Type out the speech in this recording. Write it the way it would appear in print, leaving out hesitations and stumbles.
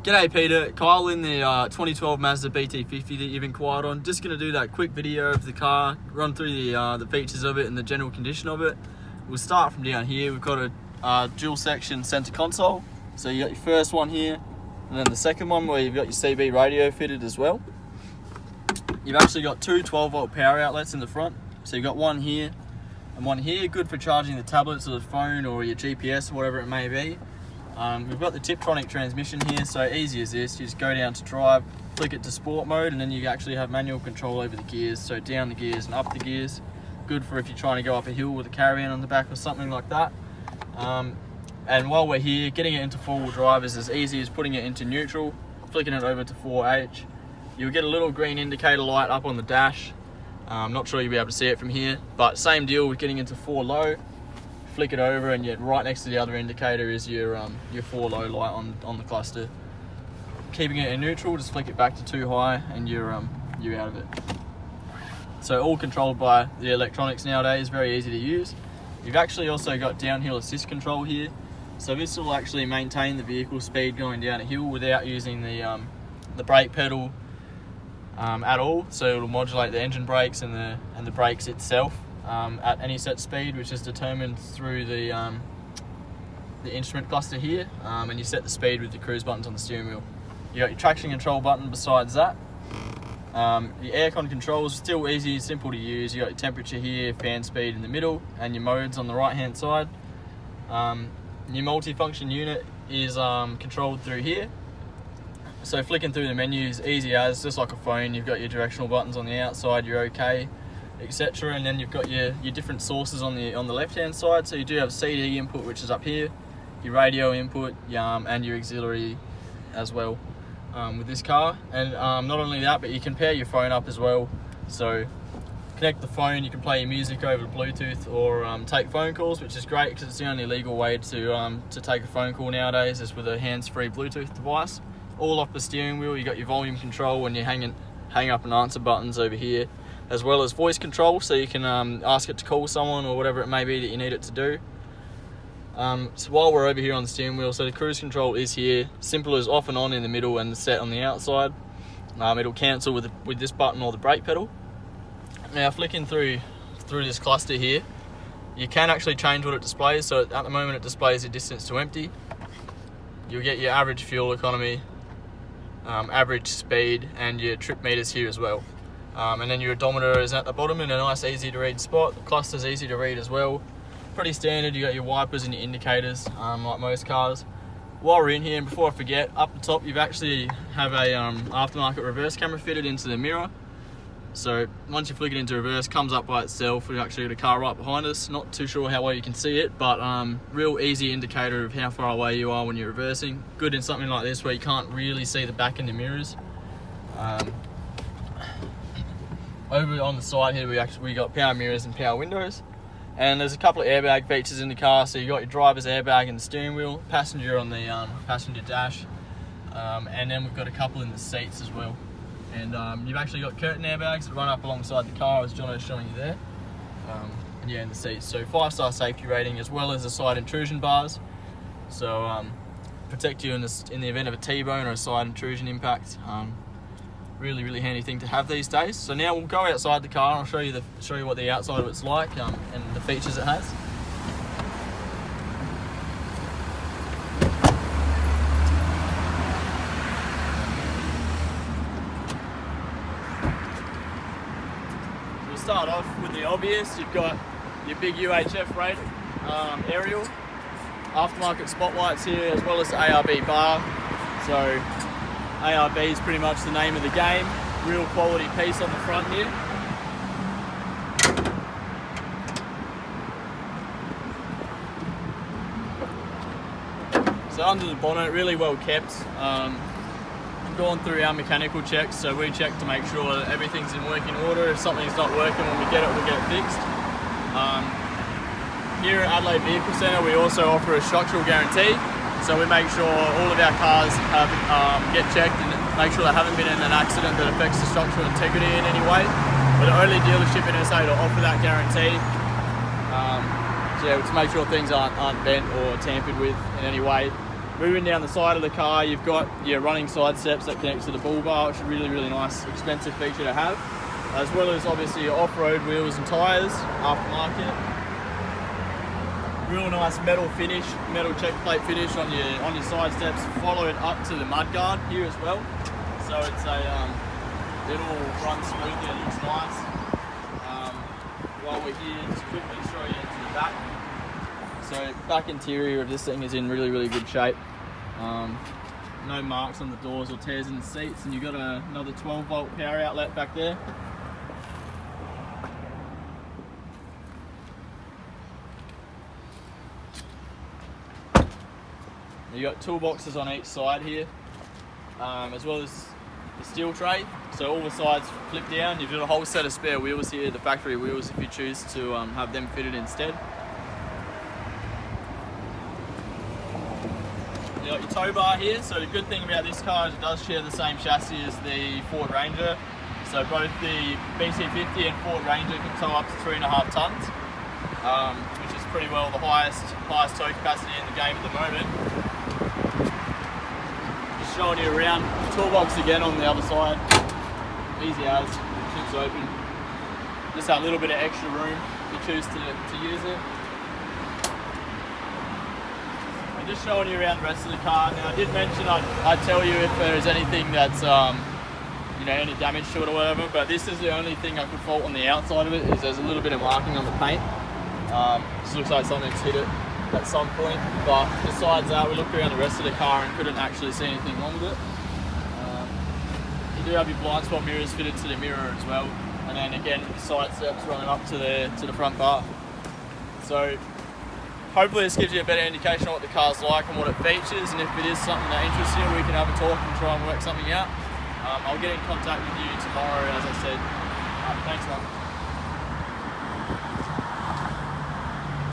G'day Peter, Kyle in the 2012 Mazda BT50 that you've inquired on. Just going to do that quick video of the car, run through the features of it and the general condition of it. We'll start from down here. We've got a dual section center console. So you got your first one here, and then the second one where you've got your CB radio fitted as well. You've actually got two 12-volt power outlets in the front. So you've got one here and one here, good for charging the tablets or the phone or your GPS or whatever it may be. We've got the Tiptronic transmission here, so easy as this. You just go down to drive, flick it to sport mode, and then you actually have manual control over the gears. So down the gears and up the gears. Good for if you're trying to go up a hill with a caravan on the back or something like that. And while we're here, getting it into four-wheel drive is as easy as putting it into neutral, flicking it over to 4H. You'll get a little green indicator light up on the dash. I'm not sure you'll be able to see it from here, but same deal with getting into 4 low. Flick it over, and yet right next to the other indicator is your 4 low light on the cluster. Keeping it in neutral, just flick it back to 2 high, and you're out of it. So all controlled by the electronics nowadays, very easy to use. You've actually also got downhill assist control here, so this will actually maintain the vehicle speed going down a hill without using the brake pedal at all. So it'll modulate the engine brakes and the brakes itself. At any set speed, which is determined through the instrument cluster here, and you set the speed with the cruise buttons on the steering wheel. You got your traction control button besides that. The aircon controls still easy and simple to use. You got your temperature here, fan speed in the middle, and your modes on the right hand side. Your multi-function unit is controlled through here. So flicking through the menus, easy as, just like a phone. You've got your directional buttons on the outside, your OK, etc. And then you've got your different sources on the left hand side. So you do have CD input, which is up here, your radio input, and your auxiliary as well with this car. And not only that, but you can pair your phone up as well. So connect the phone, you can play your music over Bluetooth or take phone calls, which is great because it's the only legal way to take a phone call nowadays is with a hands-free Bluetooth device. All off the steering wheel. You got your volume control and your hang up and answer buttons over here, as well as voice control, so you can ask it to call someone or whatever it may be that you need it to do. So while we're over here on the steering wheel, so the cruise control is here. Simple as off and on in the middle and set on the outside. It'll cancel with this button or the brake pedal. Now flicking through this cluster here, you can actually change what it displays. So at the moment it displays your distance to empty. You'll get your average fuel economy, average speed, and your trip meters here as well. And then your odometer is at the bottom in a nice easy to read spot. The cluster's easy to read as well. Pretty standard. You got your wipers and your indicators like most cars. While we're in here, and before I forget, up the top you've actually have a aftermarket reverse camera fitted into the mirror. So once you flick it into reverse, comes up by itself. We've actually got a car right behind us. Not too sure how well you can see it, but real easy indicator of how far away you are when you're reversing. Good in something like this where you can't really see the back in the mirrors. Over on the side here, we got power mirrors and power windows, and there's a couple of airbag features in the car. So you got your driver's airbag in the steering wheel, passenger on the passenger dash, and then we've got a couple in the seats as well. And you've actually got curtain airbags that run up alongside the car, as Jono's showing you there. And yeah, in the seats. So 5-star safety rating, as well as the side intrusion bars. So protect you in the event of a T-bone or a side intrusion impact. Really, really handy thing to have these days. So now we'll go outside the car and I'll show you what the outside of it's like and the features it has. We'll start off with the obvious. You've got your big UHF rated aerial, aftermarket spotlights here, as well as the ARB bar. So ARB is pretty much the name of the game. Real quality piece on the front here. So under the bonnet, really well kept. Gone through our mechanical checks, so we check to make sure that everything's in working order. If something's not working when we get it, we'll get it fixed. Here at Adelaide Vehicle Centre, we also offer a structural guarantee. So we make sure all of our cars get checked and make sure they haven't been in an accident that affects the structural integrity in any way. We're the only dealership in SA to offer that guarantee. So yeah, to make sure things aren't bent or tampered with in any way. Moving down the side of the car, you've got your running side steps that connect to the bull bar, which is a really, really nice, expensive feature to have. As well as obviously your off-road wheels and tyres, aftermarket. Real nice metal finish, metal check plate finish on your side steps, followed up to the mudguard here as well. So it's it all runs smoothly and looks nice. While we're here, just quickly show you into the back. So back interior of this thing is in really, really good shape. No marks on the doors or tears in the seats, and you've got another 12-volt power outlet back there. You got toolboxes on each side here, as well as the steel tray. So all the sides flip down. You've got a whole set of spare wheels here, the factory wheels, if you choose to have them fitted instead. You got your tow bar here. So the good thing about this car is it does share the same chassis as the Ford Ranger. So both the BT50 and Ford Ranger can tow up to 3.5 tons, which is pretty well the highest tow capacity in the game at the moment. Showing you around, toolbox again on the other side, easy as, zips open, just that little bit of extra room if you choose to use it. And just showing you around the rest of the car. Now I did mention I'd tell you if there's anything that's any damage to it or whatever, but this is the only thing I could fault on the outside of it, is there's a little bit of marking on the paint. Just looks like something's hit it at some point, but besides that, we looked around the rest of the car and couldn't actually see anything wrong with it. You do have your blind spot mirrors fitted to the mirror as well, and then again the side steps running up to the front bar. So hopefully this gives you a better indication of what the car's like and what it features, and if it is something that interests you, we can have a talk and try and work something out. I'll get in contact with you tomorrow, as I said. Thanks, man.